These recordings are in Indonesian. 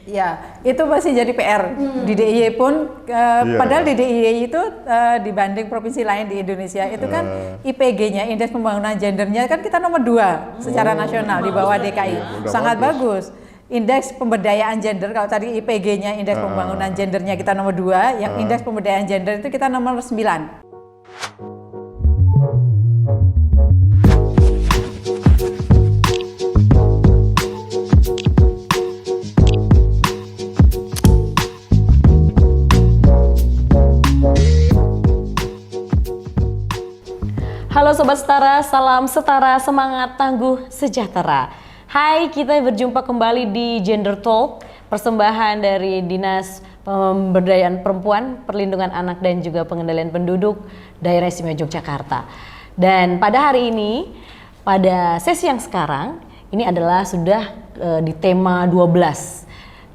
Ya, itu masih jadi PR di DIY pun, padahal di DIY itu dibanding provinsi lain di Indonesia itu kan IPG-nya, Indeks Pembangunan Gendernya kan kita nomor 2 secara nasional di bawah DKI, sangat bagus. Indeks pemberdayaan gender, kalau tadi IPG-nya, Indeks Pembangunan Gendernya kita nomor 2, yang Indeks Pemberdayaan Gender itu kita nomor 9. Halo Sobat Setara, salam setara, semangat, tangguh, sejahtera. Hai, kita berjumpa kembali di Gender Talk, persembahan dari Dinas Pemberdayaan Perempuan, Perlindungan Anak dan juga Pengendalian Penduduk Daerah Istimewa Yogyakarta. Dan pada hari ini, pada sesi yang sekarang, ini adalah sudah di tema 12.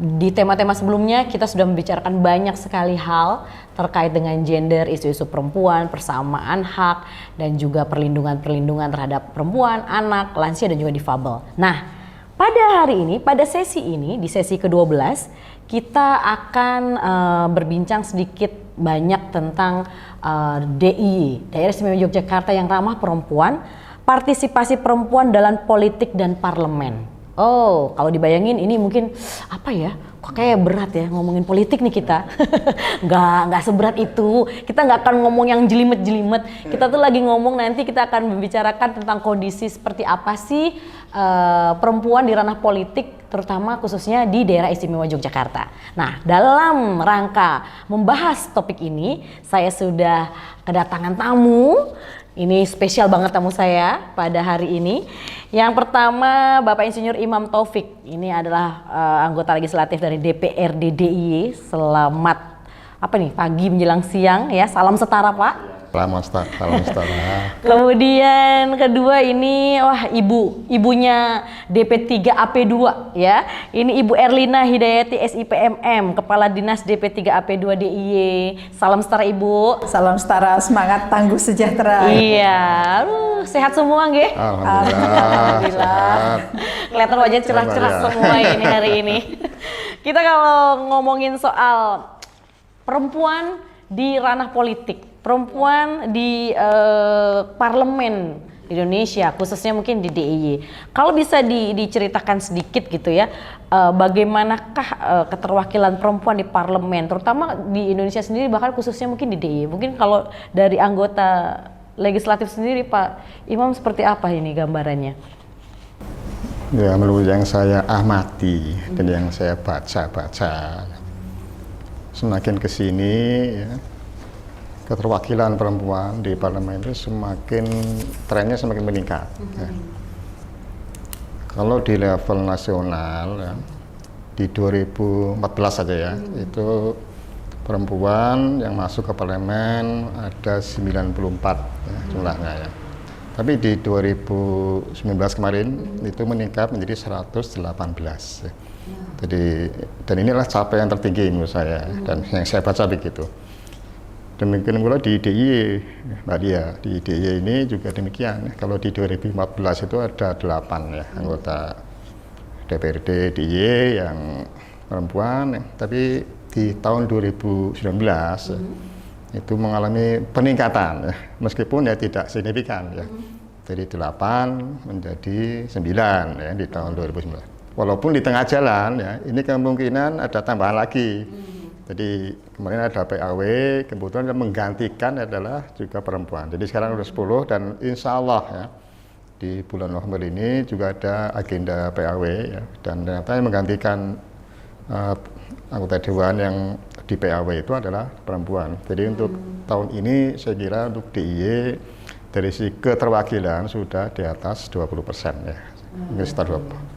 Di tema-tema sebelumnya kita sudah membicarakan banyak sekali hal terkait dengan gender, isu-isu perempuan, persamaan hak, dan juga perlindungan terhadap perempuan, anak, lansia, dan juga difabel. Nah, pada hari ini, pada sesi ini, di sesi ke-12, kita akan berbincang sedikit banyak tentang DIY, Daerah Istimewa Yogyakarta yang ramah perempuan, partisipasi perempuan dalam politik dan parlemen. Oh, kalau dibayangin ini mungkin apa ya? Kok kayak berat ya ngomongin politik nih kita. Nggak seberat itu. Kita nggak akan ngomong yang jelimet-jelimet. Kita tuh lagi ngomong nanti kita akan membicarakan tentang kondisi seperti apa sih perempuan di ranah politik, terutama khususnya di daerah istimewa Yogyakarta. Nah, dalam rangka membahas topik ini, saya sudah kedatangan tamu. Ini spesial banget tamu saya pada hari ini. Yang pertama Bapak Insinyur Imam Taufik. Ini adalah anggota legislatif dari DPRD DIY. Selamat pagi menjelang siang ya. Salam setara Pak. Salam setara. Kemudian kedua ini ibunya DP3 AP2 ya. Ini Ibu Erlina Hidayati SIPMM, Kepala Dinas DP3 AP2 DIY. Salam setara Ibu. Salam setara, semangat, tangguh, sejahtera. Iya, sehat semua nggih? Alhamdulillah. Kelihatan wajah cerah-cerah semua ini hari ini. Kita kalau ngomongin soal perempuan di ranah politik, perempuan di parlemen Indonesia, khususnya mungkin di DIY. Kalau bisa diceritakan sedikit gitu ya, bagaimanakah keterwakilan perempuan di parlemen, terutama di Indonesia sendiri, bahkan khususnya mungkin di DIY. Mungkin kalau dari anggota legislatif sendiri Pak Imam seperti apa ini gambarannya? Ya, menurut yang saya amati dan yang saya baca, semakin kesini ya, keterwakilan perempuan di parlemen itu trennya semakin meningkat. Ya. Kalau di level nasional ya, di 2014 saja ya, itu perempuan yang masuk ke parlemen ada 94 ya, jumlahnya ya. Tapi di 2019 kemarin itu meningkat menjadi 118 ya. Jadi, dan inilah capaian tertinggi menurut saya dan yang saya baca begitu. Demikian pula di DIY, Mbak Dia, di DIY ini juga demikian. Kalau di 2014 itu ada 8 ya anggota DPRD DIY yang perempuan, tapi di tahun 2019 itu mengalami peningkatan ya, meskipun ya tidak signifikan ya. Dari 8 menjadi 9 ya di tahun 2019. Walaupun di tengah jalan ya, ini kemungkinan ada tambahan lagi. Jadi kemarin ada PAW, kebetulan yang menggantikan adalah juga perempuan. Jadi sekarang udah 10 dan insya Allah ya di bulan November ini juga ada agenda PAW ya, dan ternyata yang menggantikan anggota dewan yang di PAW itu adalah perempuan. Jadi untuk tahun ini saya kira untuk DIY dari segi keterwakilan sudah di atas 20% ya. Mungkin sekitar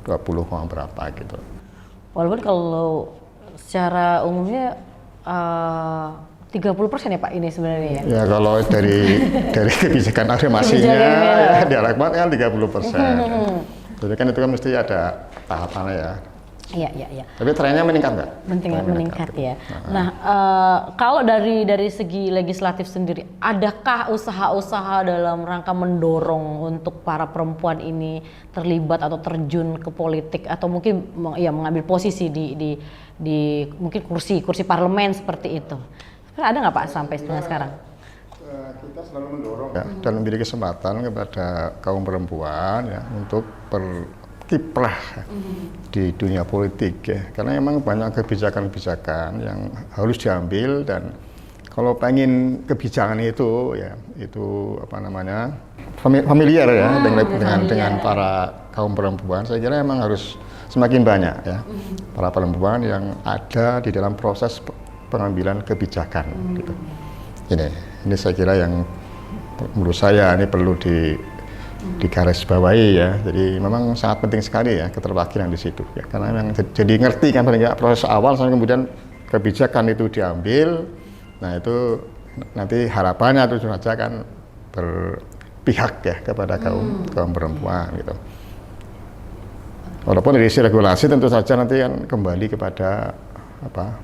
20 berapa gitu. Walaupun kalau secara umumnya 30% ya Pak ini sebenarnya ya? Ya kalau dari kebijakan afirmasinya ya diharapkan kan 30%. Jadi kan itu kan mesti ada tahapannya ya. Iya. Tapi trennya meningkat nggak? Meningkat ya. Nah, kalau dari segi legislatif sendiri, adakah usaha-usaha dalam rangka mendorong untuk para perempuan ini terlibat atau terjun ke politik atau mungkin ya mengambil posisi di mungkin kursi parlemen seperti itu? Ada nggak Pak sampai sekarang? Kita selalu mendorong ya, dan memberi kesempatan kepada kaum perempuan ya untuk kiprah di dunia politik ya, karena memang banyak kebijakan-kebijakan yang harus diambil, dan kalau pengen kebijakan itu ya itu apa namanya familiar ya dengan para kaum perempuan, saya kira memang harus semakin banyak ya para perempuan yang ada di dalam proses pengambilan kebijakan gitu. Ini saya kira yang menurut saya ini perlu digarisbawahi ya. Jadi memang sangat penting sekali ya keterwakilan di situ ya. Karena memang jadi ngerti kan paling nggak proses awal sampai kemudian kebijakan itu diambil. Nah itu nanti harapannya itu saja kan berpihak ya kepada kaum perempuan gitu. Walaupun dari sisi regulasi tentu saja nanti kan kembali kepada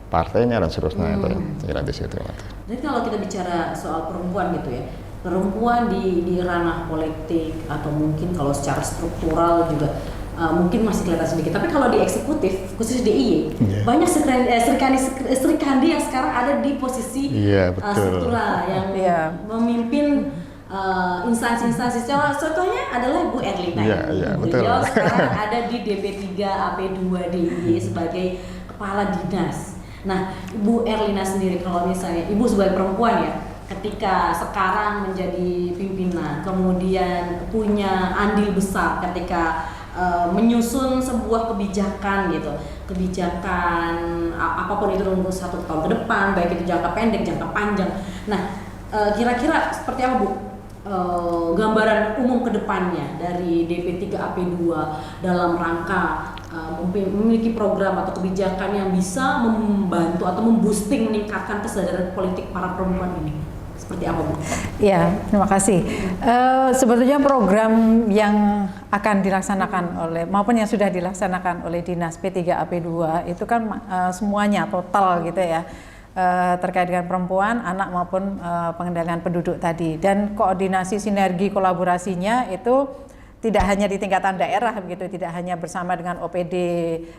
partainya dan seterusnya itu ya. Di situ. Jadi kalau kita bicara soal perempuan gitu ya, perempuan di ranah politik atau mungkin kalau secara struktural juga mungkin masih kelihatan sedikit. Tapi kalau di eksekutif, khusus DIY, banyak serikandi yang sekarang ada di posisi struktural yang memimpin instansi-instansi. Contohnya adalah Bu Erlina. Beliau sekarang ada di DP3 AP2 DIY sebagai kepala dinas. Nah, Ibu Erlina sendiri kalau misalnya Ibu sebagai perempuan ya, ketika sekarang menjadi pimpinan, kemudian punya andil besar ketika menyusun sebuah kebijakan gitu, kebijakan apapun itu untuk 1 tahun ke depan, baik itu jangka pendek, jangka panjang. Nah, kira-kira seperti apa Bu gambaran umum ke depannya dari DP3 AP2 dalam rangka memiliki program atau kebijakan yang bisa membantu atau memboosting, meningkatkan kesadaran politik para perempuan ini? Seperti apa Bu? Ya, terima kasih. Sebetulnya program yang akan dilaksanakan oleh maupun yang sudah dilaksanakan oleh Dinas P3AP2 itu kan semuanya total gitu ya, terkait dengan perempuan, anak maupun pengendalian penduduk tadi, dan koordinasi sinergi kolaborasinya itu tidak hanya di tingkatan daerah begitu, tidak hanya bersama dengan OPD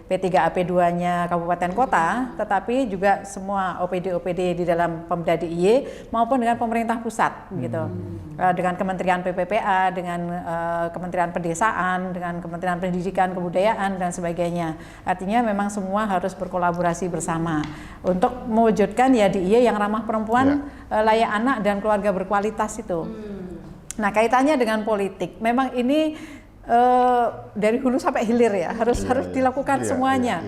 P3AP2-nya kabupaten kota, tetapi juga semua OPD di dalam Pemda DIY maupun dengan pemerintah pusat begitu. Dengan Kementerian PPPA, dengan Kementerian Pedesaan, dengan Kementerian Pendidikan, Kebudayaan dan sebagainya. Artinya memang semua harus berkolaborasi bersama untuk mewujudkan ya DIY yang ramah perempuan, layak anak dan keluarga berkualitas itu. Nah, kaitannya dengan politik, memang ini dari hulu sampai hilir ya, harus dilakukan semuanya.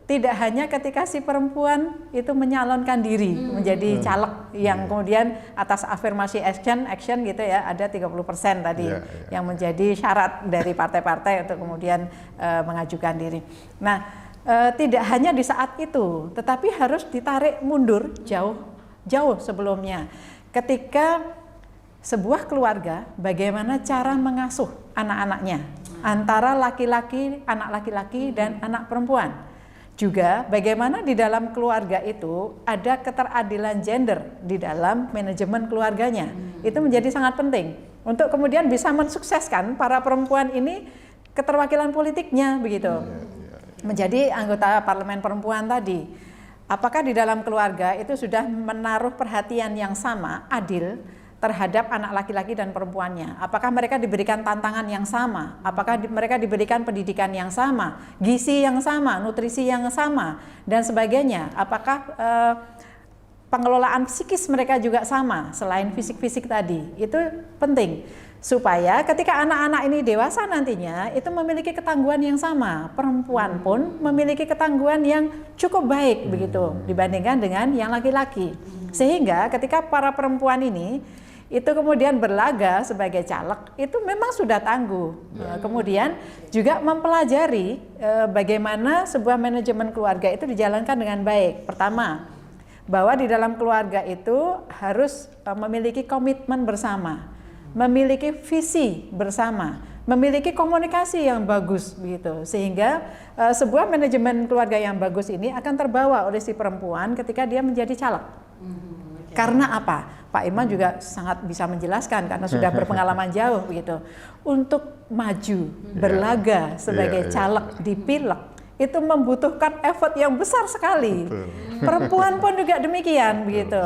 Tidak hanya ketika si perempuan itu menyalonkan diri menjadi caleg yang kemudian atas afirmasi action gitu ya, ada 30% tadi yang menjadi syarat dari partai-partai untuk kemudian mengajukan diri. Nah, tidak hanya di saat itu, tetapi harus ditarik mundur jauh sebelumnya. Ketika sebuah keluarga bagaimana cara mengasuh anak-anaknya antara anak laki-laki dan anak perempuan. Juga bagaimana di dalam keluarga itu ada keteradilan gender di dalam manajemen keluarganya. Itu menjadi sangat penting untuk kemudian bisa mensukseskan para perempuan ini keterwakilan politiknya begitu. Menjadi anggota parlemen perempuan tadi. Apakah di dalam keluarga itu sudah menaruh perhatian yang sama, adil terhadap anak laki-laki dan perempuannya? Apakah mereka diberikan tantangan yang sama? Apakah mereka diberikan pendidikan yang sama, gizi yang sama, nutrisi yang sama, dan sebagainya? Apakah pengelolaan psikis mereka juga sama selain fisik-fisik tadi? Itu penting supaya ketika anak-anak ini dewasa nantinya itu memiliki ketangguhan yang sama. Perempuan pun memiliki ketangguhan yang cukup baik begitu dibandingkan dengan yang laki-laki. Sehingga ketika para perempuan ini itu kemudian berlaga sebagai caleg, itu memang sudah tangguh. Kemudian juga mempelajari bagaimana sebuah manajemen keluarga itu dijalankan dengan baik. Pertama, bahwa di dalam keluarga itu harus memiliki komitmen bersama, memiliki visi bersama, memiliki komunikasi yang bagus begitu, sehingga sebuah manajemen keluarga yang bagus ini akan terbawa oleh si perempuan ketika dia menjadi caleg. Karena apa? Pak Imam juga sangat bisa menjelaskan karena sudah berpengalaman jauh begitu. Untuk maju berlaga sebagai caleg di Pileg itu membutuhkan effort yang besar sekali. Perempuan pun juga demikian begitu.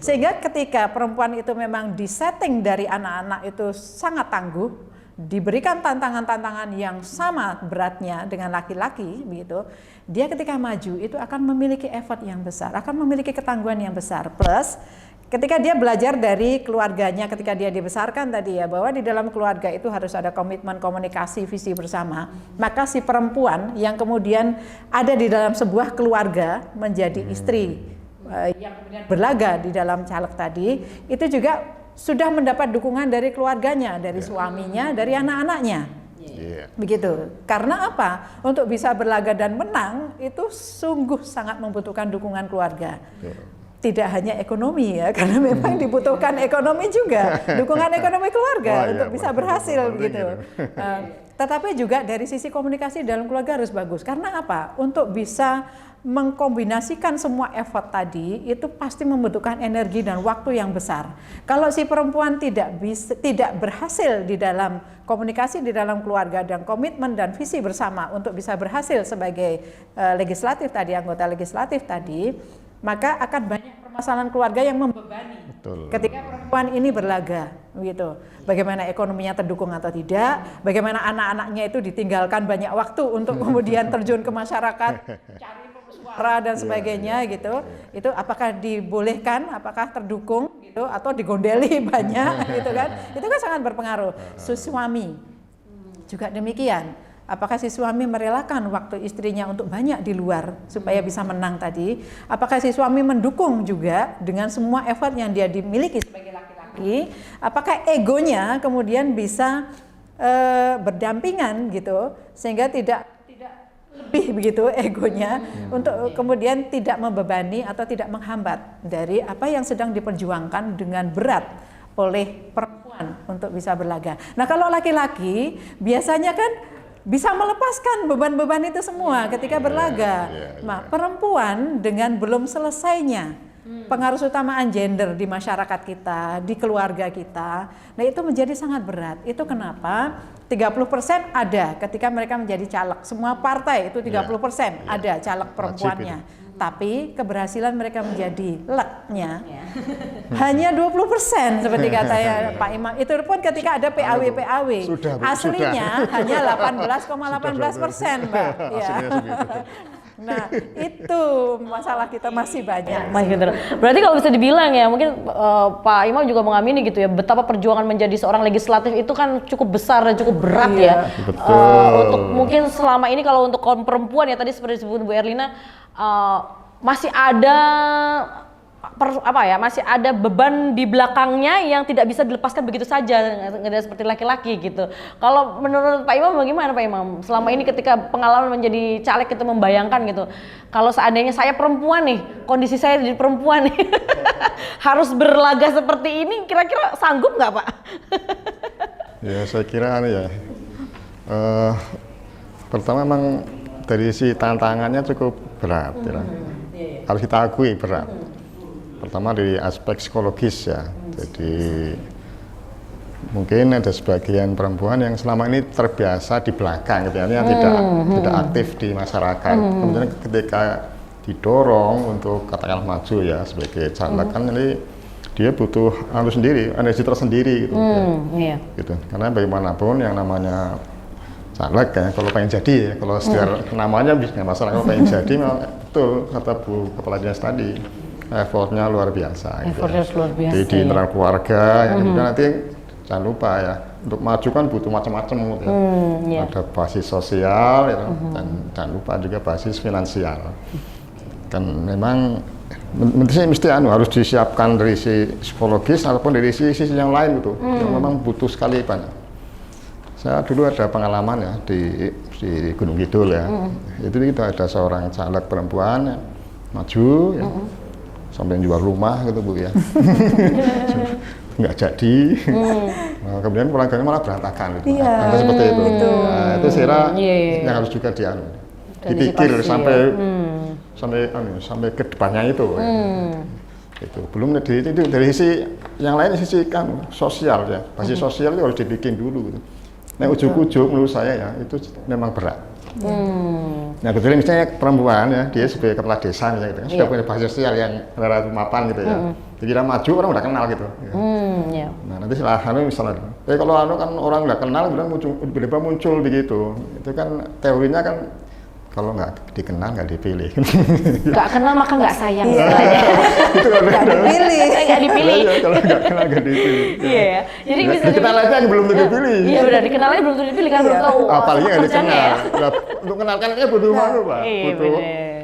Sehingga ketika perempuan itu memang disetting dari anak-anak itu sangat tangguh, diberikan tantangan-tantangan yang sama beratnya dengan laki-laki begitu, dia ketika maju itu akan memiliki effort yang besar, akan memiliki ketangguhan yang besar. Plus ketika dia belajar dari keluarganya ketika dia dibesarkan tadi ya, bahwa di dalam keluarga itu harus ada komitmen, komunikasi, visi bersama. Maka si perempuan yang kemudian ada di dalam sebuah keluarga menjadi istri yang kemudian berlaga di dalam caleg tadi, itu juga sudah mendapat dukungan dari keluarganya, dari suaminya, dari anak-anaknya. Begitu. Karena apa? Untuk bisa berlaga dan menang itu sungguh sangat membutuhkan dukungan keluarga. Tidak hanya ekonomi ya, karena memang dibutuhkan ekonomi juga, dukungan ekonomi keluarga untuk bisa berhasil begitu. Tetapi juga dari sisi komunikasi dalam keluarga harus bagus. Karena apa? Untuk bisa mengkombinasikan semua effort tadi itu pasti membutuhkan energi dan waktu yang besar. Kalau si perempuan tidak berhasil di dalam komunikasi di dalam keluarga dan komitmen dan visi bersama untuk bisa berhasil sebagai legislatif tadi, anggota legislatif tadi, maka akan banyak permasalahan keluarga yang membebani. Ketika perempuan ini berlaga gitu. Bagaimana ekonominya terdukung atau tidak, bagaimana anak-anaknya itu ditinggalkan banyak waktu untuk kemudian terjun ke masyarakat, cari suara dan sebagainya gitu. Itu apakah dibolehkan, apakah terdukung gitu atau digondeli banyak gitu kan. Itu kan sangat berpengaruh. Suami juga demikian. Apakah si suami merelakan waktu istrinya untuk banyak di luar supaya bisa menang tadi? Apakah si suami mendukung juga dengan semua effort yang dia dimiliki sebagai laki-laki? Apakah egonya kemudian bisa berdampingan gitu sehingga tidak lebih begitu egonya untuk kemudian tidak membebani atau tidak menghambat dari apa yang sedang diperjuangkan dengan berat oleh perempuan untuk bisa berlaga. Nah kalau laki-laki biasanya kan bisa melepaskan beban-beban itu semua ketika berlaga. Nah, perempuan dengan belum selesainya pengaruh utamaan gender di masyarakat kita, di keluarga kita, nah itu menjadi sangat berat. Itu kenapa 30% ada ketika mereka menjadi caleg. Semua partai itu 30% ada caleg perempuannya. Tapi keberhasilan mereka menjadi leknya hanya 20% seperti kata ya Pak Imam. Itu pun ketika ada PAW. Aslinya hanya 18,18%, Mbak. Ya. Nah, itu masalah kita masih banyak. Berarti kalau bisa dibilang ya, mungkin Pak Imam juga mengamini gitu ya, betapa perjuangan menjadi seorang legislatif itu kan cukup besar dan cukup berat ya. Untuk mungkin selama ini kalau untuk kaum perempuan ya tadi seperti disebut Bu Erlina, masih ada masih ada beban di belakangnya yang tidak bisa dilepaskan begitu saja, nggak seperti laki-laki gitu. Kalau menurut Pak Imam bagaimana Pak Imam? Selama ini ketika pengalaman menjadi caleg itu membayangkan gitu, kalau seandainya saya perempuan nih, kondisi saya jadi perempuan nih, harus berlaga seperti ini, kira-kira sanggup nggak Pak? Ya saya kira ya, pertama memang dari si tantangannya cukup berat ya. Harus kita akui berat. Pertama dari aspek psikologis ya, jadi mungkin ada sebagian perempuan yang selama ini terbiasa di belakang gitu ya, tidak aktif di masyarakat. Kemudian ketika didorong untuk katakanlah maju ya sebagai caleg kan ini dia butuh energi tersendiri gitu. Gitu. Karena bagaimanapun yang namanya caleg ya, kalau pengen jadi ya, kalau sekedar namanya bisa masalah, kalau pengen jadi betul kata Bu Kepala Dinas tadi, effortnya luar biasa. Effortnya gitu. luar biasa. Di internal keluarga, dan nanti jangan lupa ya, untuk maju kan butuh macam-macam gitu. Ada basis sosial, gitu, dan jangan lupa juga basis finansial. Dan memang mesti harus disiapkan dari sisi psikologis ataupun dari sisi yang lain gitu, yang memang butuh sekali banyak. Saya dulu ada pengalaman ya di Gunung Kidul ya, itu kita ada seorang caleg perempuan ya, maju ya, sampai jual rumah gitu Bu ya. nggak jadi. Nah, kemudian pelagannya malah berantakan gitu. Iya, Nah, seperti itu. Nah, itu saya kira yang harus juga dipikir sampai sampai ke depannya itu. Itu belum dari sisi yang lain, sisi kan sosial ya, basis sosial itu harus dibikin dulu. Gitu. Nah ujuk-ujuk menurut saya ya itu memang berat. Nah kebetulan misalnya perempuan ya, dia sebagai kepala desa misalnya gitu, kan, sudah punya basis sosial yang relatif mapan gitu ya. Dikira maju orang udah kenal gitu. Ya. Nah nanti silahkan misalnya, kalau kan orang nggak kenal kemudian tiba-tiba muncul begitu, itu kan teorinya kan kalau nggak dikenal nggak dipilih. Nggak kenal maka nggak sayang. Itu kan Nggak dipilih. Nggak dipilih. Iya, kalau nggak kenal nggak dipilih. Iya ya. Jadi bisa dikenal aja belum tentu dipilih. Iya benar, dikenal aja belum tentu dipilih kan belum tahu. Apalagi nggak dikenal. Ya. Untuk kenalkan aja butuh malu Pak. Iya Butuh. benar.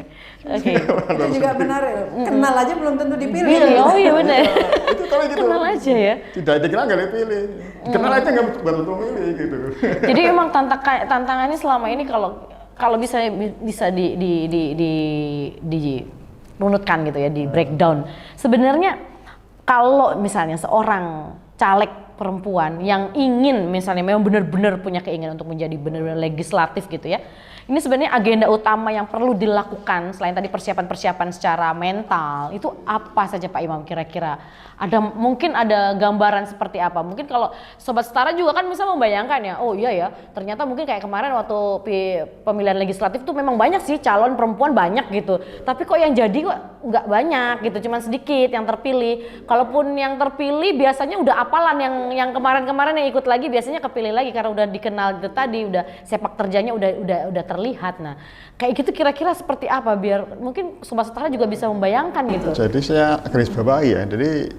Oke. Itu juga benar. Kenal aja belum tentu dipilih. Oh iya benar. Itu kalau gitu. Kenal aja ya. Tidak dikenal nggak dipilih. Kenal aja nggak tentu milih gitu. Jadi memang tantangannya selama ini kalau bisa dirunutkan gitu ya, di breakdown. Sebenarnya kalau misalnya seorang caleg perempuan yang ingin misalnya memang benar-benar punya keinginan untuk menjadi benar-benar legislatif gitu ya. Ini sebenarnya agenda utama yang perlu dilakukan selain tadi persiapan-persiapan secara mental, itu apa saja Pak Imam kira-kira? Mungkin ada gambaran seperti apa? Mungkin kalau Sobat Setara juga kan bisa membayangkan ya, oh iya ya, ternyata mungkin kayak kemarin waktu pemilihan legislatif tuh memang banyak sih calon perempuan banyak gitu. Tapi kok yang jadi kok nggak banyak gitu, cuman sedikit yang terpilih. Kalaupun yang terpilih biasanya udah apalan, yang kemarin-kemarin yang ikut lagi biasanya kepilih lagi karena udah dikenal itu tadi, udah sepak terjangnya udah terlihat. Nah, kayak gitu kira-kira seperti apa biar mungkin Sobat Setara juga bisa membayangkan gitu. Jadi saya garis bawahi ya. Jadi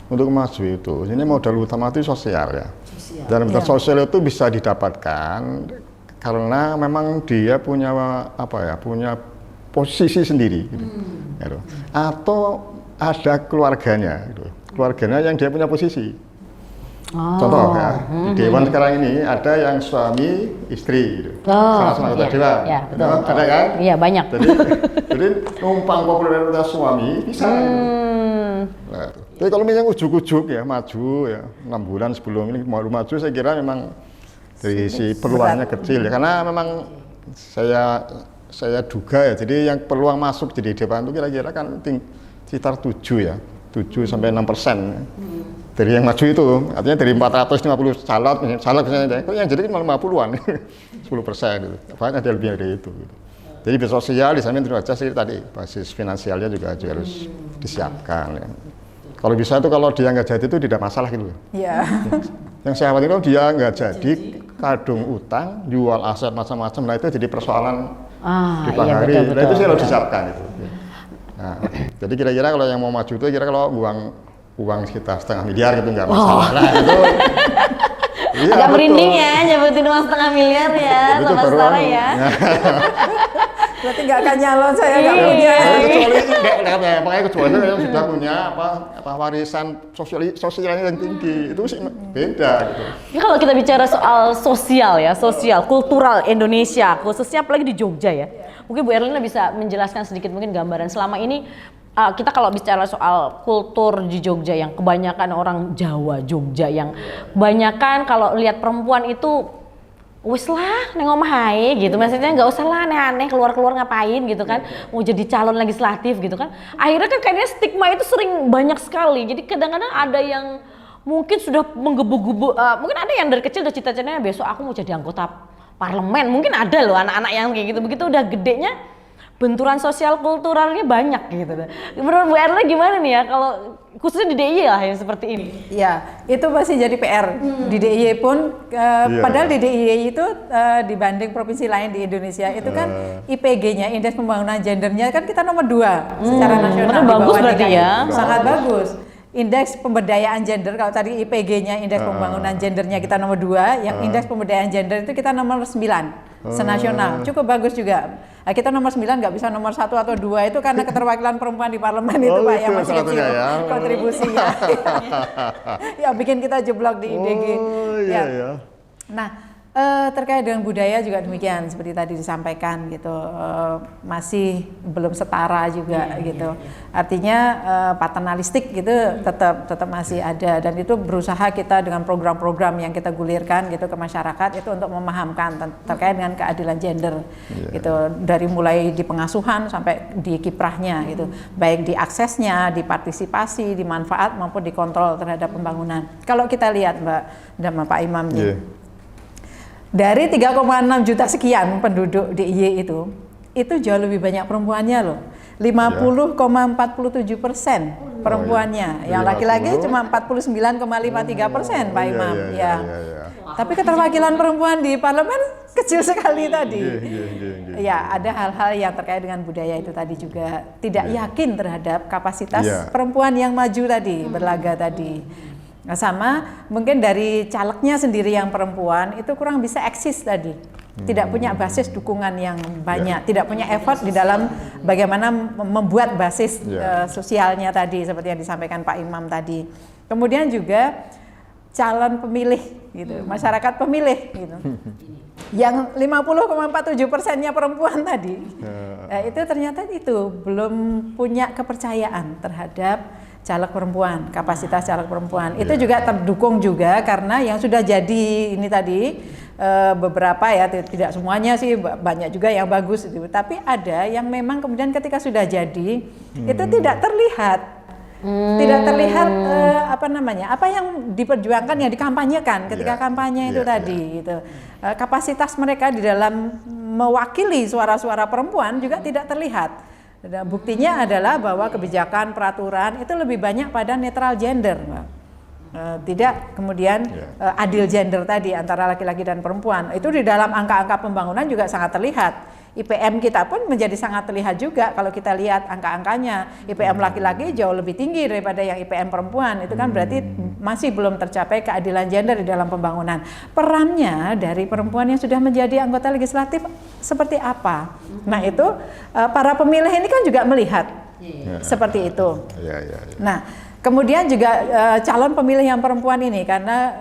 untuk maju itu, ini modal utama itu sosial ya. Dan modal sosial itu bisa didapatkan karena memang dia punya punya posisi sendiri gitu. Gitu. Atau ada keluarganya gitu. Keluarganya yang dia punya posisi. Contoh ya, di Dewan sekarang ini ada yang suami istri gitu. Sama-sama anggota Dewan. Ya, betul. Ada kan? Iya, banyak. Jadi numpang popularitas suami bisa. Nah, tapi kalau misalnya ujuk-ujuk ya maju ya 6 bulan sebelum ini mau maju, saya kira memang dari si peluangnya kecil ya, karena memang saya duga ya, jadi yang peluang masuk jadi Dewan itu kira-kira kan sekitar 7 ya, 7-6% ya. Dari yang maju itu, artinya dari 450 caleg misalnya, yang jadi cuma 50-an, 10% gitu. Bahkan ada lebih dari itu. Gitu. Jadi basis sosial di samping itu aja sih tadi, basis finansialnya juga harus disiapkan. Ya. Kalau bisa itu kalau dia nggak jadi itu tidak masalah gitu. Iya. Yang saya khawatir kalau dia nggak jadi, kadung utang, jual aset macam-macam, nah itu jadi persoalan di hari. Betul. Nah itu sih harus disiapkan itu. Nah, jadi kira-kira kalau yang mau maju itu kira kalau uang sekitar 0,5 miliar gitu nggak masalah. Nah itu iya, agak merinding ya nyebutin uang 0,5 miliar ya, Sobat Setara ya. Berarti nggak akan nyalon, saya nggak punya. Makanya kecuali yang sudah punya warisan sosialnya yang tinggi, itu sih beda gitu. Ya, kalau kita bicara soal sosial, kultural Indonesia, khususnya apalagi di Jogja ya. Mungkin Bu Erlina bisa menjelaskan sedikit mungkin gambaran selama ini kita kalau bicara soal kultur di Jogja yang kebanyakan orang Jawa Jogja yang kebanyakan kalau lihat perempuan itu wis lah neng omah ae gitu, maksudnya nggak usah lah aneh-aneh keluar-keluar ngapain gitu kan, mau jadi calon legislatif gitu kan. Akhirnya kan kayaknya stigma itu sering banyak sekali, jadi kadang-kadang ada yang mungkin sudah menggebu-gebu, mungkin ada yang dari kecil udah cita-citanya besok aku mau jadi anggota parlemen, mungkin ada loh anak-anak yang kayak gitu, begitu udah gedenya benturan sosial kulturalnya banyak gitu. Menurut Bu Erla gimana nih ya kalau khususnya di DIY lah yang seperti ini? Ya, itu masih jadi PR di DIY pun. Padahal di DIY itu dibanding provinsi lain di Indonesia itu kan IPG-nya, Indeks Pembangunan Gendernya kan kita nomor 2 secara nasional. Bagus berarti ya? Sangat bagus. Indeks pemberdayaan gender, kalau tadi IPG-nya Indeks Pembangunan Gendernya kita nomor 2, yang Indeks Pemberdayaan Gender itu kita nomor 9 senasional, cukup bagus juga. Nah, kita nomor 9 nggak bisa nomor 1 atau 2 itu karena keterwakilan perempuan di parlemen itu Pak yang masih kecil ya, kontribusinya. Ya bikin kita jeblok di IDG. Iya. Nah, Terkait dengan budaya juga demikian seperti tadi disampaikan gitu, masih belum setara juga gitu. Artinya paternalistik gitu tetap masih ada, dan itu berusaha kita dengan program-program yang kita gulirkan gitu ke masyarakat itu untuk memahamkan terkait dengan keadilan gender gitu, dari mulai di pengasuhan sampai di kiprahnya gitu, baik di aksesnya, di partisipasi, di manfaat maupun di kontrol terhadap pembangunan. Kalau kita lihat Mbak dan Pak Imam nih, dari 3,6 juta sekian penduduk DIY itu jauh lebih banyak perempuannya loh. 50,47% perempuannya, yang laki-laki cuma 49,53% Pak Imam. Tapi keterwakilan perempuan di parlemen kecil sekali tadi. Ya, ada hal-hal yang terkait dengan budaya itu tadi juga, tidak yakin terhadap kapasitas perempuan yang maju tadi, berlaga tadi. Nah, sama mungkin dari calegnya sendiri yang perempuan itu kurang bisa eksis tadi, tidak punya basis dukungan yang banyak, tidak punya effort di dalam bagaimana membuat basis sosialnya tadi seperti yang disampaikan Pak Imam tadi. Kemudian juga calon pemilih gitu, masyarakat pemilih gitu, yang 50,47%-nya perempuan tadi, itu ternyata itu belum punya kepercayaan terhadap caleg perempuan, kapasitas caleg perempuan. Itu juga terdukung juga karena yang sudah jadi ini tadi beberapa ya, tidak semuanya sih, banyak juga yang bagus itu. Tapi ada yang memang kemudian ketika sudah jadi itu tidak terlihat. Tidak terlihat apa yang diperjuangkan, yang dikampanyekan ketika kampanye itu tadi gitu. Kapasitas mereka di dalam mewakili suara-suara perempuan juga tidak terlihat. Dan buktinya adalah bahwa kebijakan peraturan itu lebih banyak pada netral gender, Mbak. Tidak kemudian adil gender tadi antara laki-laki dan perempuan. Itu di dalam angka-angka pembangunan juga sangat terlihat. IPM kita pun menjadi sangat terlihat juga kalau kita lihat angka-angkanya. IPM laki-laki jauh lebih tinggi daripada yang IPM perempuan. Itu kan berarti masih belum tercapai keadilan gender di dalam pembangunan. Perannya dari perempuan yang sudah menjadi anggota legislatif seperti apa? Nah, itu para pemilih ini kan juga melihat seperti itu. Nah, kemudian juga calon pemilih yang perempuan ini karena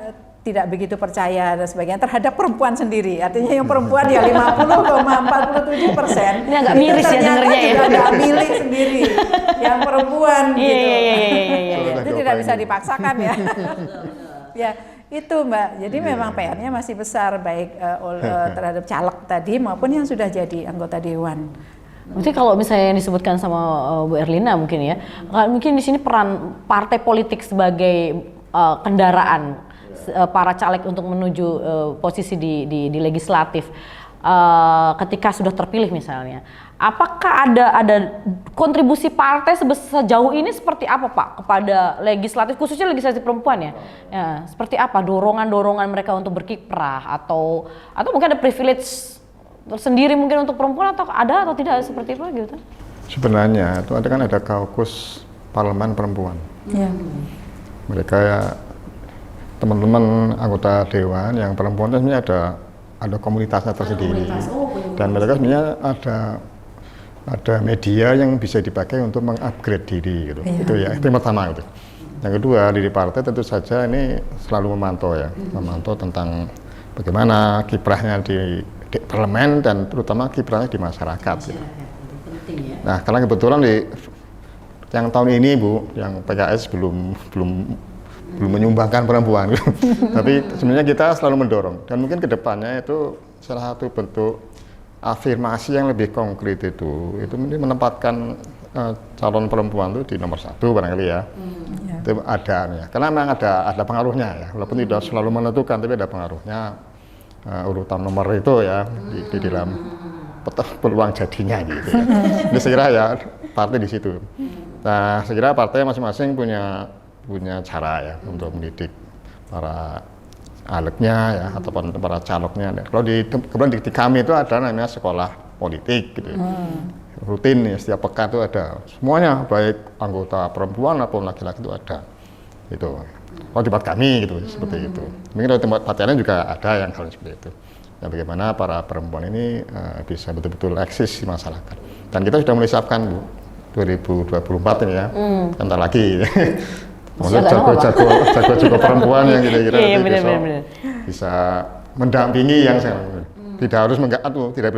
tidak begitu percaya dan sebagainya terhadap perempuan sendiri. Artinya yang perempuan ya 50,47%. Ini agak miris ya dengernya ya. Tidak milih sendiri yang perempuan gitu. Itu tidak bisa dipaksakan ya. Ya, itu Mbak. Jadi memang PR-nya masih besar baik terhadap caleg tadi maupun yang sudah jadi anggota dewan. Berarti kalau misalnya yang disebutkan sama Bu Erlina mungkin ya, mungkin di sini peran partai politik sebagai kendaraan para caleg untuk menuju posisi di legislatif ketika sudah terpilih misalnya. Apakah ada kontribusi partai sejauh ini seperti apa Pak kepada legislatif, khususnya legislatif perempuan ya? Seperti apa dorongan mereka untuk berkiprah atau mungkin ada privilege tersendiri mungkin untuk perempuan atau tidak seperti itu gitu? Sebenarnya itu ada kaukus parlemen perempuan. Mereka ya, teman-teman anggota dewan yang perempuan itu sebenarnya ada komunitasnya tersendiri, dan mereka sebenarnya ada media yang bisa dipakai untuk mengupgrade diri gitu. Itu ya, itu yang pertama gitu. Yang kedua, diri partai tentu saja ini selalu memantau tentang bagaimana kiprahnya di parlemen dan terutama kiprahnya di masyarakat gitu. Nah, karena kebetulan yang tahun ini Bu, yang PKS belum menyumbangkan perempuan, tapi sebenarnya kita selalu mendorong, dan mungkin kedepannya itu salah satu bentuk afirmasi yang lebih konkret itu menempatkan calon perempuan itu di nomor 1 barangkali ya. Itu ada ya, karena memang ada pengaruhnya ya, walaupun tidak selalu menentukan tapi ada pengaruhnya urutan nomor itu ya di dalam peluang jadinya gitu ya. Ini saya kira ya partai di situ. Nah, saya kira partai masing-masing punya cara ya untuk mendidik para calegnya ya ataupun para calegnya. Kalau kebetulan di kami itu ada namanya sekolah politik gitu. Rutin ya, setiap pekan itu ada semuanya, baik anggota perempuan maupun laki-laki itu ada. Itu. Kalau di tempat kami gitu seperti itu. Mungkin di tempat lainnya juga ada yang hal seperti itu. Ya, bagaimana para perempuan ini bisa betul-betul eksis di masyarakat. Dan kita sudah mulai siapkan Bu 2024 ini ya. Bentar lagi. Jago perempuan yang kira-kira bisa mendampingi yang tidak harus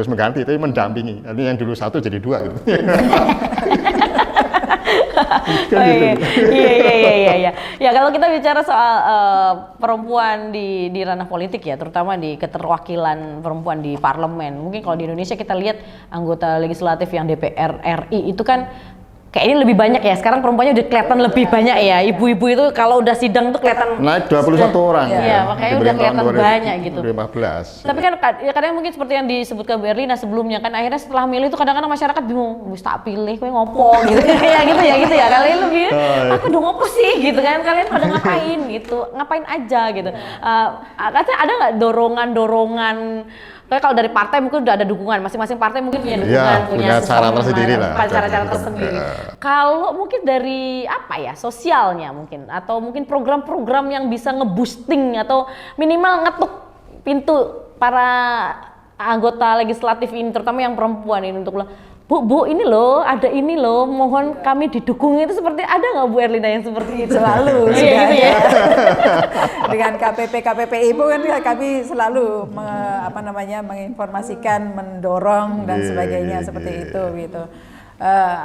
mengganti, tapi mendampingi. Nanti yang dulu 1 jadi 2 gitu. Oh, iya. Ya kalau kita bicara soal perempuan di ranah politik ya, terutama di keterwakilan perempuan di parlemen. Mungkin kalau di Indonesia kita lihat anggota legislatif yang DPR RI itu kan kayaknya lebih banyak ya. Sekarang perempuannya udah kelihatan lebih banyak ya. Ibu-ibu itu kalau udah sidang tuh kelihatan naik 21 orang. Iya, makanya udah kelihatan banyak gitu. 2015. Tapi kan ya kadang mungkin seperti yang disebutkan Bu Erlina sebelumnya kan, akhirnya setelah milih itu kadang-kadang masyarakat bingung, wis tak pilih kowe ngopo gitu. Ya gitu ya. Kalian lebih aku udah ngopo sih gitu kan. Kalian pada ngapain gitu. Ngapain aja gitu. Katanya ada nggak dorongan kayak kalau dari partai mungkin udah ada dukungan, masing-masing partai mungkin punya dukungan, punya cara tersendiri lah. Cara tersendiri. Kalau mungkin dari apa ya, sosialnya mungkin, atau mungkin program-program yang bisa ngeboosting atau minimal ngetuk pintu para anggota legislatif ini, terutama yang perempuan ini untuk Bu, ini loh, ada ini loh, mohon kami didukung, itu seperti ada nggak Bu Erlina yang seperti itu? Selalu gitu ya. Dengan KPPI pun kan kami selalu menginformasikan, mendorong dan sebagainya seperti itu gitu.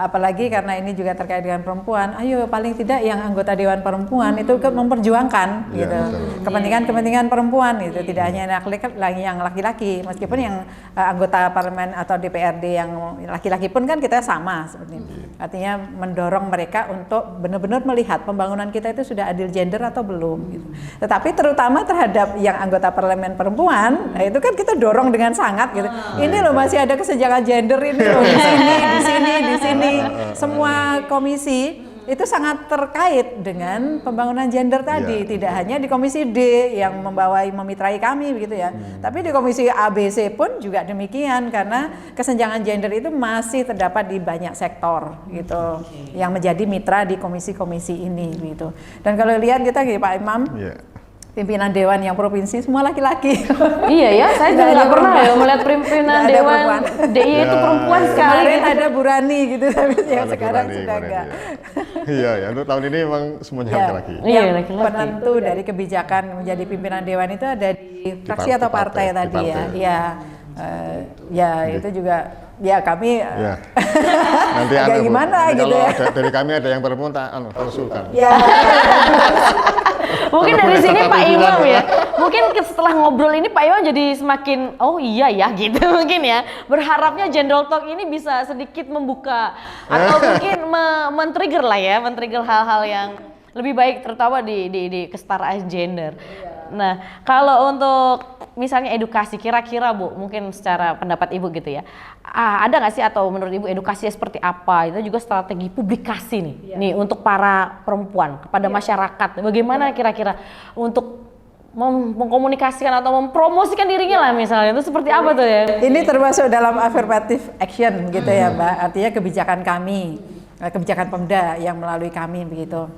Apalagi karena ini juga terkait dengan perempuan, ayo paling tidak yang anggota Dewan Perempuan itu memperjuangkan gitu kepentingan perempuan gitu, tidak hanya yang laki-laki, meskipun yang anggota parlemen atau DPRD yang laki-laki pun kan kita sama seperti ini. Artinya mendorong mereka untuk benar-benar melihat pembangunan kita itu sudah adil gender atau belum gitu. Tetapi terutama terhadap yang anggota parlemen perempuan, itu kan kita dorong dengan sangat gitu. Ini loh masih ada kesenjangan gender ini loh di sini semua komisi itu sangat terkait dengan pembangunan gender tadi, tidak hanya di komisi D yang memitrai kami begitu ya, tapi di komisi A, B, C pun juga demikian, karena kesenjangan gender itu masih terdapat di banyak sektor gitu, yang menjadi mitra di komisi-komisi ini gitu. Dan kalau lihat kita Pak Imam, pimpinan dewan yang provinsi semua laki-laki. Iya ya, saya juga nggak pernah ya melihat pimpinan dewan DIY itu perempuan sekali. Kemarin ada Bu Rani gitu, tapi yang sekarang sudah enggak. Iya ya, untuk tahun ini memang semuanya laki-laki. Iya, laki-laki. Penentu dari kebijakan menjadi pimpinan dewan itu ada di fraksi atau partai tadi ya. Iya. Ya itu juga ya kami nanti agak gimana gitu ya. Dari kami ada yang perempuan konsulkan. Ya. Mungkin dari sini Pak Imam ya. Mungkin setelah ngobrol ini Pak Imam jadi semakin oh iya ya gitu mungkin ya. Berharapnya Gender Talk ini bisa sedikit membuka atau mungkin men-trigger lah ya, men-trigger hal-hal yang lebih baik terutama di kesetaraan gender. Nah, kalau untuk misalnya edukasi, kira-kira Bu, mungkin secara pendapat Ibu gitu ya, ada nggak sih atau menurut Ibu edukasinya seperti apa? Itu juga strategi publikasi nih untuk para perempuan kepada masyarakat. Bagaimana kira-kira untuk mengkomunikasikan atau mempromosikan dirinya lah misalnya, itu seperti apa tuh ya? Ini termasuk dalam affirmative action gitu ya Mbak, artinya kebijakan kami, kebijakan Pemda yang melalui kami begitu.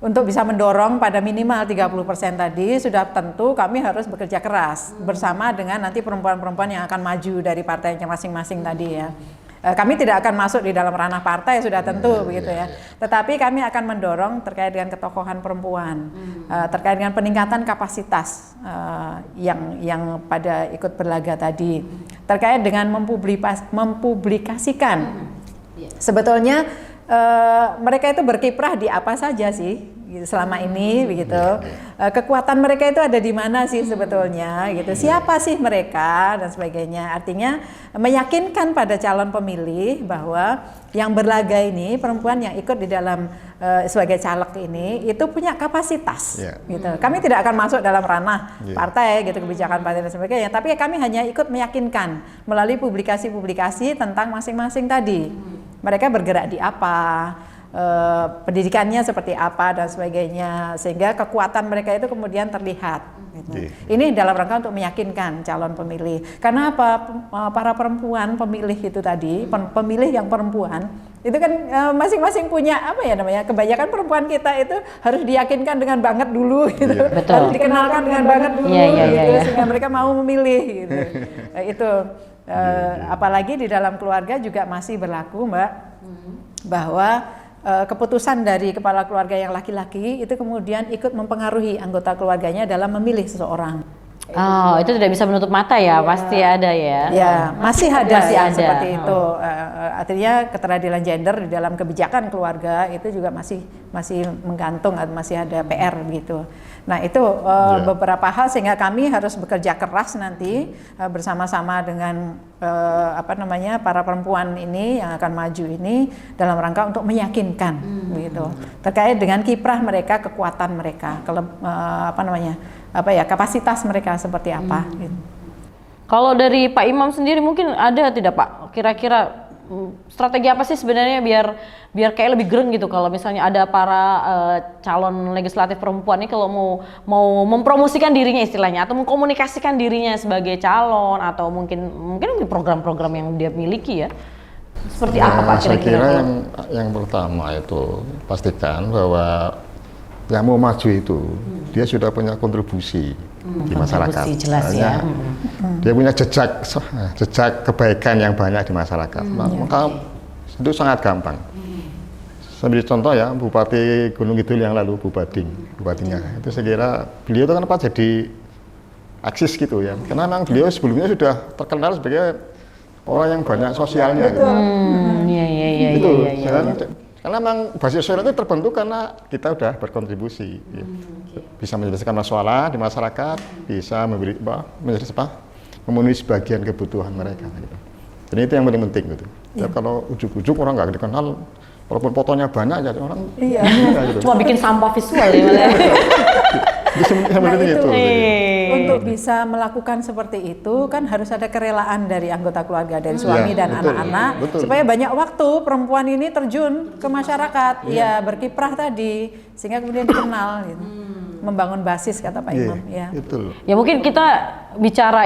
Untuk bisa mendorong pada minimal 30% tadi, sudah tentu kami harus bekerja keras bersama dengan nanti perempuan-perempuan yang akan maju dari partainya masing-masing tadi ya. Kami tidak akan masuk di dalam ranah partai sudah tentu begitu ya. Tetapi kami akan mendorong terkait dengan ketokohan perempuan, terkait dengan peningkatan kapasitas yang pada ikut berlaga tadi, terkait dengan mempublikasikan. Sebetulnya mereka itu berkiprah di apa saja sih selama ini begitu. Kekuatan mereka itu ada di mana sih sebetulnya gitu. Siapa sih mereka dan sebagainya. Artinya meyakinkan pada calon pemilih bahwa yang berlaga ini perempuan yang ikut di dalam sebagai caleg ini itu punya kapasitas gitu. Kami tidak akan masuk dalam ranah partai gitu, kebijakan partai dan sebagainya, tapi kami hanya ikut meyakinkan melalui publikasi-publikasi tentang masing-masing tadi. Mereka bergerak di apa, pendidikannya seperti apa dan sebagainya, sehingga kekuatan mereka itu kemudian terlihat gitu. Ini dalam rangka untuk meyakinkan calon pemilih. Karena apa? Para perempuan pemilih itu tadi, pemilih yang perempuan itu kan masing-masing punya apa ya namanya, kebanyakan perempuan kita itu harus diyakinkan dengan banget dulu gitu, harus dikenalkan dengan banget dulu gitu, sehingga mereka mau memilih gitu. Itu apalagi di dalam keluarga juga masih berlaku Mbak, bahwa keputusan dari kepala keluarga yang laki-laki itu kemudian ikut mempengaruhi anggota keluarganya dalam memilih seseorang. Oh, itu tidak bisa menutup mata ya, pasti ada ya. Ya, masih ada Masih yang ada. seperti itu. Artinya keteradilan gender di dalam kebijakan keluarga itu juga masih menggantung, masih ada PR begitu. Nah, itu beberapa hal sehingga kami harus bekerja keras nanti bersama-sama dengan para perempuan ini yang akan maju ini dalam rangka untuk meyakinkan begitu. Terkait dengan kiprah mereka, kekuatan mereka, kapasitas mereka seperti apa gitu. Kalau dari Pak Imam sendiri mungkin ada tidak Pak? Kira-kira strategi apa sih sebenarnya biar kayak lebih gereng gitu kalau misalnya ada para calon legislatif perempuan ini kalau mau mempromosikan dirinya istilahnya atau mengkomunikasikan dirinya sebagai calon atau mungkin program-program yang dia miliki ya. Seperti apa Pak Saya kira-kira? kira yang pertama itu pastikan bahwa yang mau maju itu dia sudah punya kontribusi di masyarakat. Jelas ya. Dia punya jejak kebaikan yang banyak di masyarakat. Maka itu sangat gampang. Sebagai contoh ya, Bupati Gunung Kidul yang lalu, Bupatinya, itu saya kira beliau itu kenapa jadi eksis gitu ya. Karena memang beliau sebelumnya sudah terkenal sebagai orang yang banyak sosialnya. Gitu. Iya. Karena memang basis sosial itu terbentuk karena kita sudah berkontribusi, ya. Bisa menyelesaikan masalah di masyarakat, bisa memenuhi sebagian kebutuhan mereka. Gitu. Jadi itu yang paling penting gitu. Ya, kalau ujuk-ujuk orang nggak dikenal, walaupun fotonya banyak, jadi orang gitu. Cuma bikin sampah visual ya. Untuk bisa melakukan seperti itu kan harus ada kerelaan dari anggota keluarga, dari suami dan anak-anak supaya banyak waktu perempuan ini terjun ke masyarakat, ya berkiprah tadi sehingga kemudian dikenal gitu. Membangun basis kata Pak Imam Ya mungkin kita bicara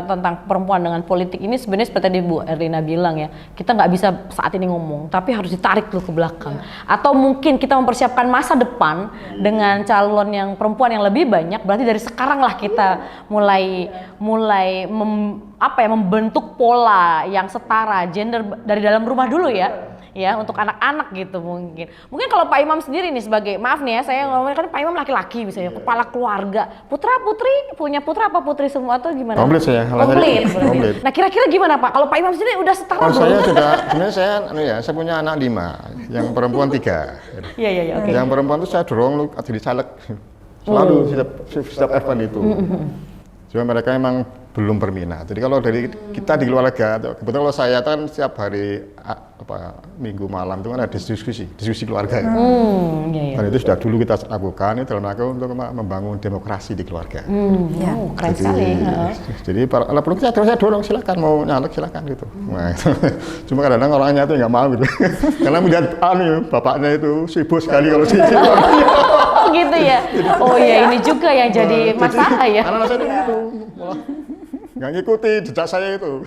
tentang perempuan dengan politik ini sebenarnya seperti tadi Bu Erlina bilang ya, kita nggak bisa saat ini ngomong tapi harus ditarik dulu ke belakang atau mungkin kita mempersiapkan masa depan dengan calon yang perempuan yang lebih banyak, berarti dari sekarang lah kita mulai membentuk pola yang setara gender dari dalam rumah dulu ya untuk anak-anak gitu mungkin kalau Pak Imam sendiri nih sebagai maaf nih ya saya ngomongin kan Pak Imam laki-laki misalnya kepala keluarga punya putra apa putri semua atau gimana? Komplit saya. Komplit. Nah kira-kira gimana Pak kalau Pak Imam sendiri udah setara belum? Saya sudah sebenarnya saya punya anak 5 yang perempuan 3. Iya oke. Yang perempuan itu saya dorong jadi caleg selalu setiap event itu. Cuma mereka emang belum berminat. Jadi kalau dari kita di keluarga, kebetulan kalau saya kan setiap hari minggu malam itu kan ada diskusi keluarga. Dan itu sudah dulu kita lakukan dalam rangka untuk membangun demokrasi di keluarga. Keren sekali. Jadi kalau perlu saya dorong silakan mau nyalek silakan gitu. Nah, cuma kadang-kadang orangnya itu nggak mau gitu. Karena melihat bapaknya itu sibuk sekali kalau sih. Oh gitu ya. Oh ya ini juga yang jadi masalah ya. Anak-anak saya itu nggak ngikuti jejak saya itu.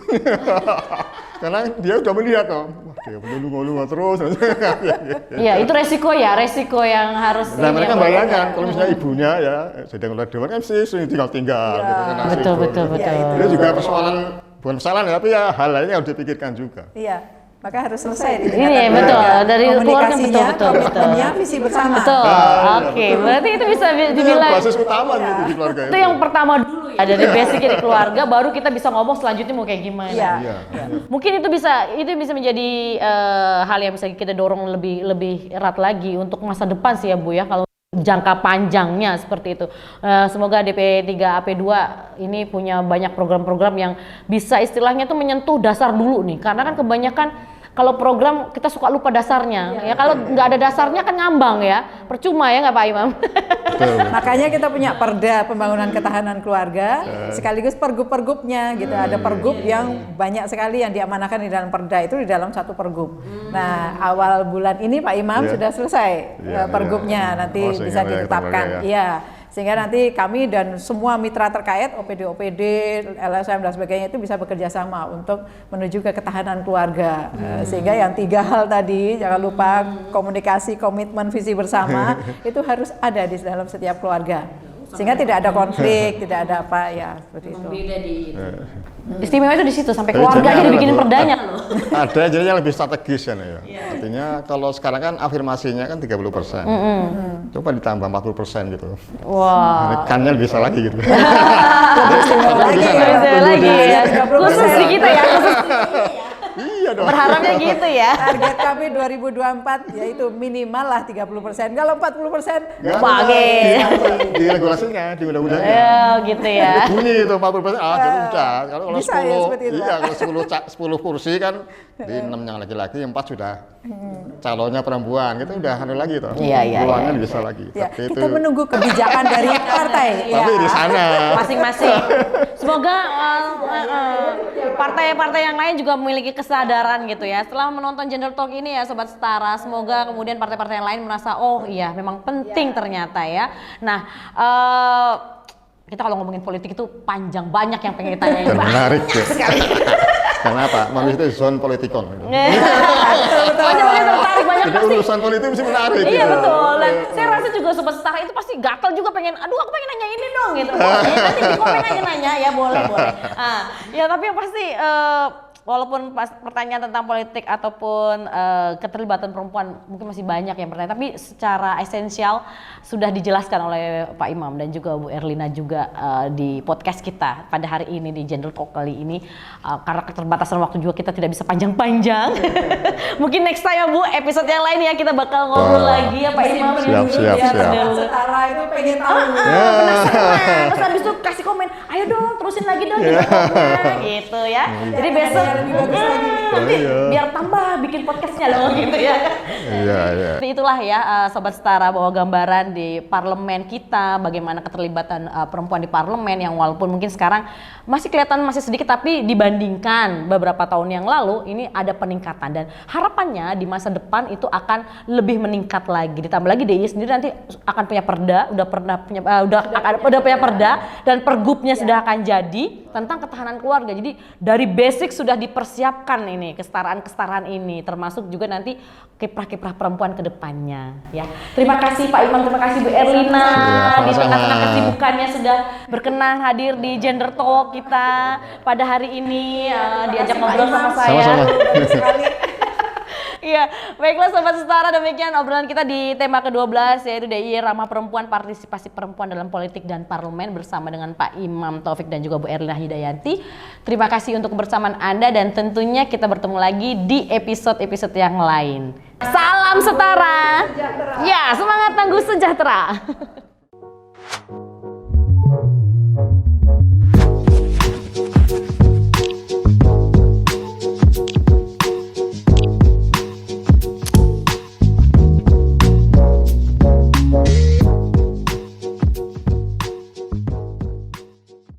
Karena dia udah melihat dia melulu terus. Iya itu resiko yang harus. Nah mereka bayangkan kalau misalnya ibunya ya sedang udah dewan kan sih tinggal gitu kan. Betul. Itu juga bukan kesalahan tapi ya hal lainnya harus dipikirkan juga. Iya. Maka harus selesai ini betul dari keluarga betul. Visi bersama. Betul. Oke, berarti itu bisa dibilang basis utama gitu di keluarga itu yang pertama dulu ya dari basicnya di keluarga baru kita bisa ngomong selanjutnya mau kayak gimana. Iya. Mungkin itu bisa menjadi hal yang bisa kita dorong lebih erat lagi untuk masa depan sih ya Bu ya kalau jangka panjangnya seperti itu. Semoga DP3 AP2 ini punya banyak program-program yang bisa istilahnya tuh menyentuh dasar dulu nih. Karena kan kebanyakan kalau program kita suka lupa dasarnya. Ya kalau nggak ada dasarnya kan ngambang ya. Percuma ya nggak Pak Imam? Makanya kita punya perda pembangunan ketahanan keluarga sekaligus pergub-pergubnya gitu. Ada pergub yang banyak sekali yang diamanahkan di dalam perda itu di dalam satu pergub. Nah, awal bulan ini Pak Imam sudah selesai pergubnya nanti bisa ditetapkan. Iya. Sehingga nanti kami dan semua mitra terkait OPD, LSM dan sebagainya itu bisa bekerja sama untuk menuju ke ketahanan keluarga. Sehingga yang 3 hal tadi jangan lupa komunikasi, komitmen, visi bersama itu harus ada di dalam setiap keluarga. sehingga tidak ada konflik, tidak ada apa ya seperti itu. Beda di istimewa itu di situ sampai keluarganya dibikinin perdanya loh. Ada jadinya lebih strategis kan ya. Artinya kalau sekarang kan afirmasinya kan 30%. Coba ditambah 40% gitu. Wah. Kannya bisa lagi gitu. Bisa lagi ya. Khusus di kita ya, khusus Iya dong. berharapnya gitu ya. Target kami 2024 yaitu minimal lah 30%. Kalau 40% Bagus. Di regulasinya, di undang-undangnya. Ya, gitu ya. Bunyi itu 40%, jadi udah. Kalau Bisa ya, seperti itu, iya, Pak. kalau 10 kursi kan di 6 yang laki-laki, yang 4 sudah calonnya perempuan, gitu udah ada lagi tuh. Iya. Peluangnya bisa lagi. ya, Tapi kita menunggu kebijakan dari partai. Tapi Ya. di sana. Masing-masing. Semoga partai-partai yang lain juga memiliki kesadaran gitu ya. Setelah menonton Gender Talk ini ya Sobat Setara, semoga kemudian partai-partai yang lain merasa oh iya memang penting ternyata ya. Nah, kita kalau ngomongin politik itu panjang, banyak yang pengen ditanyain. Dan menarik ya. Karena apa? Manusia itu zone politikon. Banyak tertarik, banyak Jadi pasti. urusan politik mesti menarik. Iya gitu. betul. Dan saya rasa juga Sobat Setara itu pasti gatel juga pengen, aduh aku pengen nanya ini dong gitu. Boleh, nanti di komen aja nanya ya, boleh. Ya tapi yang pasti walaupun pas pertanyaan tentang politik ataupun keterlibatan perempuan mungkin masih banyak yang bertanya, tapi secara esensial sudah dijelaskan oleh Pak Imam dan juga Bu Erlina juga di podcast kita pada hari ini di Gender Talk kali ini. Karena keterbatasan waktu juga kita tidak bisa panjang-panjang. Mungkin next time ya Bu, episode yang lain ya kita bakal ngobrol lagi ya Pak Imam. Siap. Setara itu pengen tahu. Penasaran. Terus habis itu kasih komen, ayo dong terusin lagi dong di komen gitu ya. Jadi besok nanti biar tambah bikin podcastnya loh gitu ya. Iya. Jadi itulah ya Sobat Setara, bahwa gambaran di parlemen kita bagaimana keterlibatan perempuan di parlemen yang walaupun mungkin sekarang masih kelihatan masih sedikit, tapi dibandingkan beberapa tahun yang lalu ini ada peningkatan dan harapannya di masa depan itu akan lebih meningkat lagi. Ditambah lagi DIY sendiri nanti akan punya perda, udah punya perda dan pergubnya sudah akan jadi tentang ketahanan keluarga. Jadi dari basic sudah dipersiapkan ini kesetaraan ini, termasuk juga nanti kiprah-kiprah perempuan ke depannya ya. Terima kasih Pak Imam, terima kasih Bu Erlina di tengah-tengah kesibukannya sudah berkenan hadir di Gender Talk kita pada hari ini, diajak ngobrol sama saya. Sama-sama. Iya, baiklah Sobat Setara, demikian obrolan kita di tema ke-12 yaitu DIY Ramah Perempuan, Partisipasi Perempuan dalam Politik dan Parlemen bersama dengan Pak Imam Taufik dan juga Bu Erlina Hidayanti. Terima kasih untuk kebersamaan Anda dan tentunya kita bertemu lagi di episode-episode yang lain. Salam setara. Ya, semangat tangguh sejahtera.